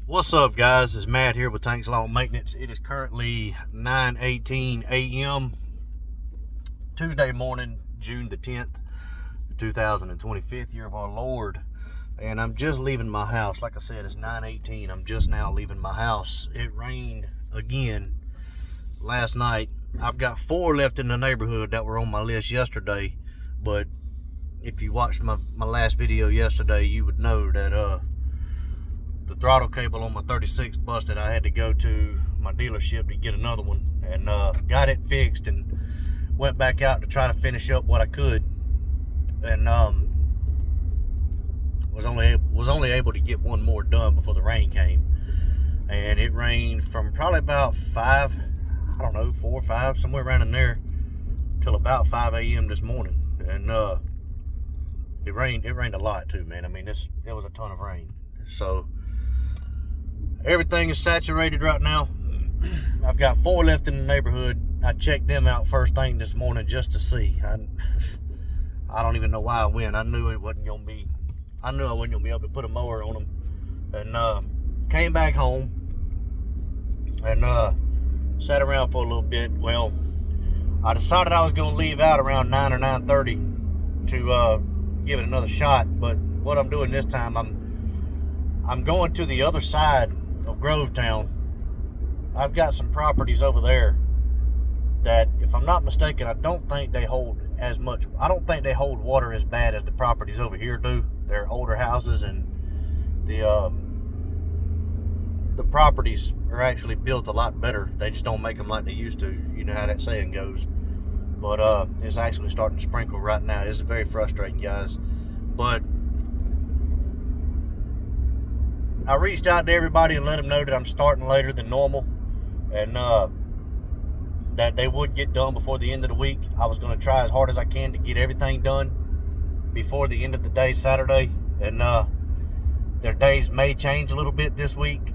What's up, guys? It's Matt here with Tanks Lawn Maintenance. It is currently 9:18 a.m. Tuesday morning, June the 10th, the 2025th year of our Lord. And I'm just leaving my house. Like I said, it's 9:18. I'm just now leaving my house. It rained again last night. I've got 4 left in the neighborhood that were on my list yesterday. But if you watched my last video yesterday, you would know that the throttle cable on my 36 busted. I had to go to my dealership to get another one, and got it fixed and went back out to try to finish up what I could, and was only able to get one more done before the rain came. And it rained from probably about 5, I don't know, 4 or 5, somewhere around in there, till about 5 a.m. this morning. And it rained a lot too, man. I mean, it was a ton of rain. So everything is saturated right now. I've got 4 left in the neighborhood. I checked them out first thing this morning just to see. I don't even know why I went. I knew I wasn't gonna be able to put a mower on them. And came back home and sat around for a little bit. Well, I decided I was gonna leave out around 9 or 9:30 to give it another shot. But what I'm doing this time, I'm going to the other side of Grovetown. I've got some properties over there that, if I'm not mistaken, I don't think they hold water as bad as the properties over here do. They're older houses, and the properties are actually built a lot better. They just don't make them like they used to. You know how that saying goes. But it's actually starting to sprinkle right now. It's very frustrating, guys. But I reached out to everybody and let them know that I'm starting later than normal, and that they would get done before the end of the week. I was going to try as hard as I can to get everything done before the end of the day Saturday, and their days may change a little bit this week,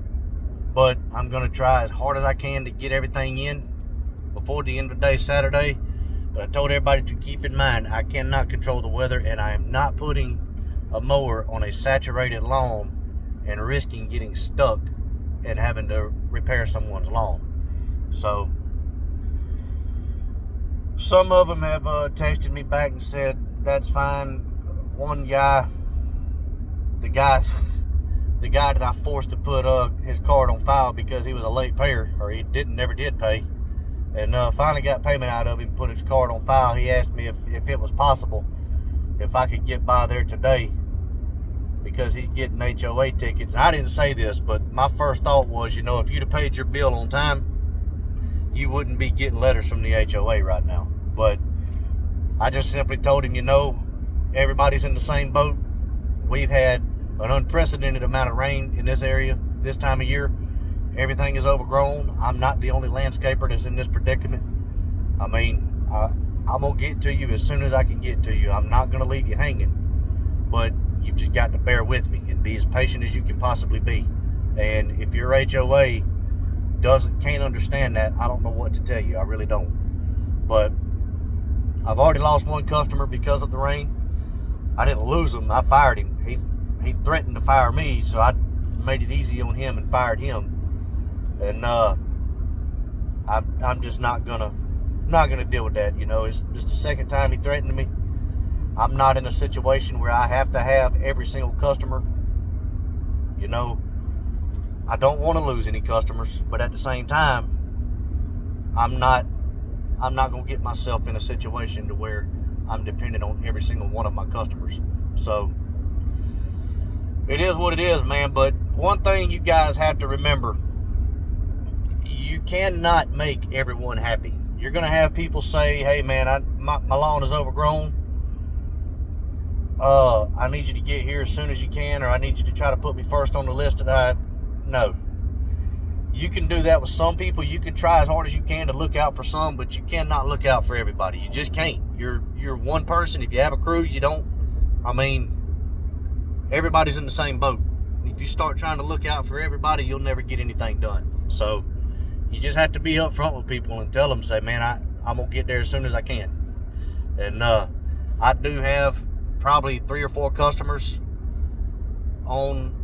but I'm going to try as hard as I can to get everything in before the end of the day Saturday. But I told everybody to keep in mind, I cannot control the weather, and I am not putting a mower on a saturated lawn and risking getting stuck and having to repair someone's lawn. So some of them have texted me back and said that's fine. One guy, the guy that I forced to put his card on file because he was a late payer, or he never did pay, and finally got payment out of him, put his card on file. He asked me if it was possible if I could get by there today, because he's getting HOA tickets. I didn't say this, but my first thought was, if you'd have paid your bill on time, you wouldn't be getting letters from the HOA right now. But I just simply told him, everybody's in the same boat. We've had an unprecedented amount of rain in this area this time of year. Everything is overgrown. I'm not the only landscaper that's in this predicament. I mean, I'm going to get to you as soon as I can get to you. I'm not going to leave you hanging. But you've just got to bear with me and be as patient as you can possibly be. And if your HOA can't understand that, I don't know what to tell you. I really don't. But I've already lost one customer because of the rain. I didn't lose him. I fired him. He threatened to fire me, so I made it easy on him and fired him. And I'm just not gonna deal with that. It's just the second time he threatened me. I'm not in a situation where I have to have every single customer. I don't want to lose any customers, but at the same time, I'm not going to get myself in a situation to where I'm dependent on every single one of my customers. So it is what it is, man. But one thing you guys have to remember, you cannot make everyone happy. You're going to have people say, hey man, my lawn is overgrown. I need you to get here as soon as you can, or I need you to try to put me first on the list tonight. No. You can do that with some people. You can try as hard as you can to look out for some, but you cannot look out for everybody. You just can't. You're one person. If you have a crew, you don't. I mean, everybody's in the same boat. If you start trying to look out for everybody, you'll never get anything done. So you just have to be upfront with people and tell them, say, man, I'm going to get there as soon as I can. And I do have probably 3 or 4 customers on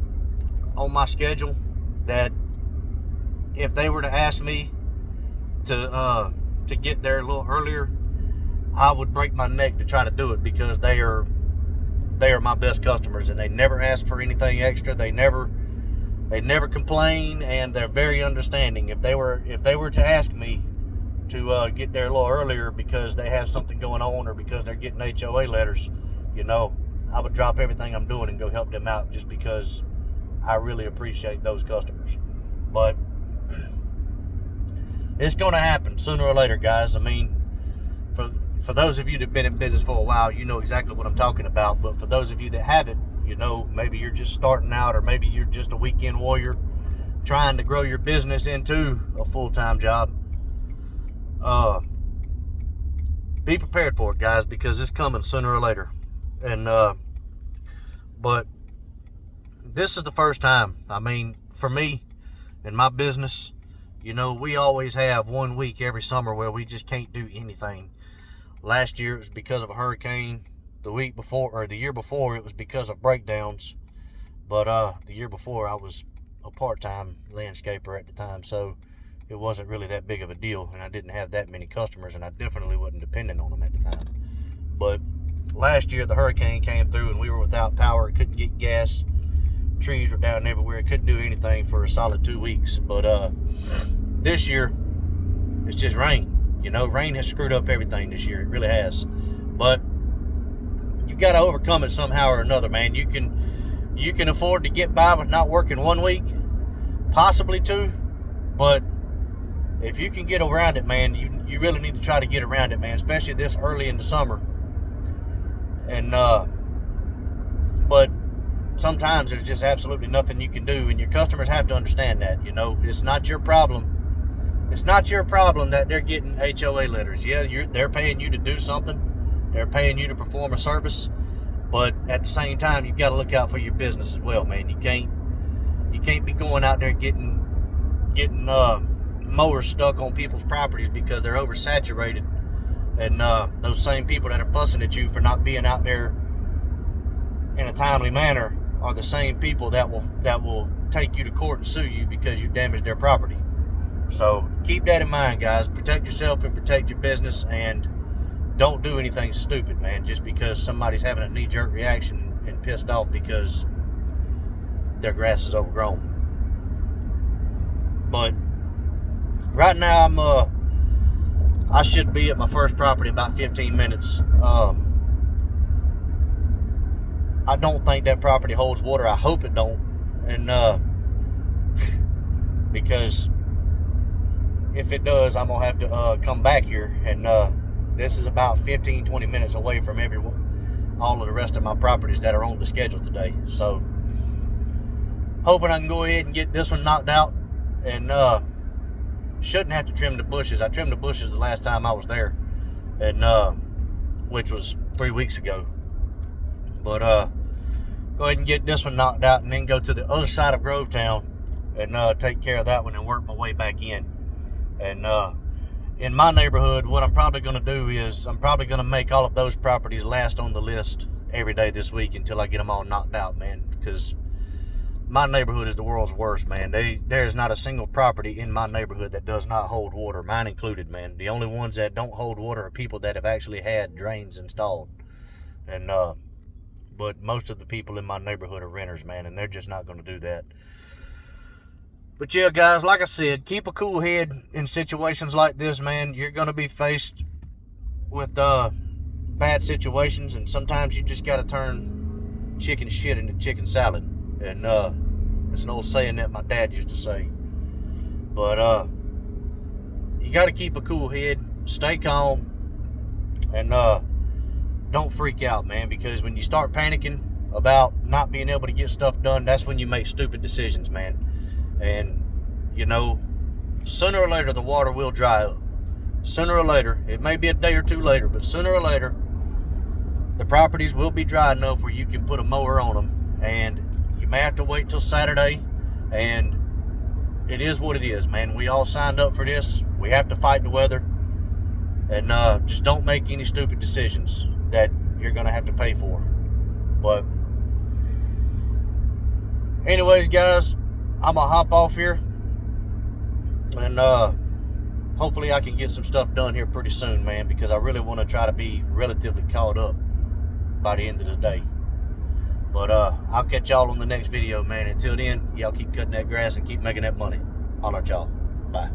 my schedule that if they were to ask me to get there a little earlier, I would break my neck to try to do it, because they are my best customers, and they never ask for anything extra. They never complain, and they're very understanding. If they were to ask me to get there a little earlier because they have something going on, or because they're getting HOA letters, I would drop everything I'm doing and go help them out, just because I really appreciate those customers. But it's going to happen sooner or later, guys. I mean, for those of you that have been in business for a while, you know exactly what I'm talking about. But for those of you that haven't, maybe you're just starting out, or maybe you're just a weekend warrior trying to grow your business into a full-time job, be prepared for it, guys, because it's coming sooner or later. And but this is the first time. I mean, for me, in my business, we always have 1 week every summer where we just can't do anything. Last year it was because of a hurricane. The year before, it was because of breakdowns. But the year before, I was a part-time landscaper at the time, so it wasn't really that big of a deal, and I didn't have that many customers, and I definitely wasn't dependent on them at the time. But last year, the hurricane came through, and we were without power, couldn't get gas, trees were down everywhere, couldn't do anything for a solid 2 weeks. But this year, it's just rain. Rain has screwed up everything this year. It really has. But you've got to overcome it somehow or another, man. You can afford to get by with not working 1 week, possibly 2, but if you can get around it, man, you really need to try to get around it, man, especially this early in the summer. And but sometimes there's just absolutely nothing you can do, and your customers have to understand that. It's not your problem. It's not your problem that they're getting HOA letters. Yeah, they're paying you to do something. They're paying you to perform a service. But at the same time, you've got to look out for your business as well, man. You can't be going out there getting mowers stuck on people's properties because they're oversaturated. And those same people that are fussing at you for not being out there in a timely manner are the same people that will take you to court and sue you because you damaged their property. So keep that in mind, guys. Protect yourself and protect your business, and don't do anything stupid, man, just because somebody's having a knee-jerk reaction and pissed off because their grass is overgrown. But right now I should be at my first property in about 15 minutes. I don't think that property holds water. I hope it don't. And because if it does, I'm gonna have to come back here. And this is about 15-20 minutes away from all of the rest of my properties that are on the schedule today. So hoping I can go ahead and get this one knocked out, and shouldn't have to trim the bushes. I trimmed the bushes the last time I was there, and which was 3 weeks ago. But go ahead and get this one knocked out, and then go to the other side of Grovetown and take care of that one and work my way back in. And in my neighborhood, what I'm probably going to do is I'm probably going to make all of those properties last on the list every day this week until I get them all knocked out, man, because my neighborhood is the world's worst, man. There is not a single property in my neighborhood that does not hold water, mine included, man. The only ones that don't hold water are people that have actually had drains installed. And but most of the people in my neighborhood are renters, man, and they're just not going to do that. But yeah, guys, like I said, keep a cool head in situations like this, man. You're going to be faced with bad situations, and sometimes you just got to turn chicken shit into chicken salad. And it's an old saying that my dad used to say. But you got to keep a cool head, stay calm, and don't freak out, man, because when you start panicking about not being able to get stuff done, that's when you make stupid decisions, man. And, sooner or later, the water will dry up. Sooner or later, it may be a day or two later, but sooner or later, the properties will be dry enough where you can put a mower on them. And you may have to wait till Saturday, and it is what it is, man. We all signed up for this. We have to fight the weather. And just don't make any stupid decisions that you're going to have to pay for. But anyways, guys, I'm gonna hop off here, and hopefully I can get some stuff done here pretty soon, man, because I really want to try to be relatively caught up by the end of the day. But I'll catch y'all on the next video, man. Until then, y'all keep cutting that grass and keep making that money. Holler at y'all. Bye.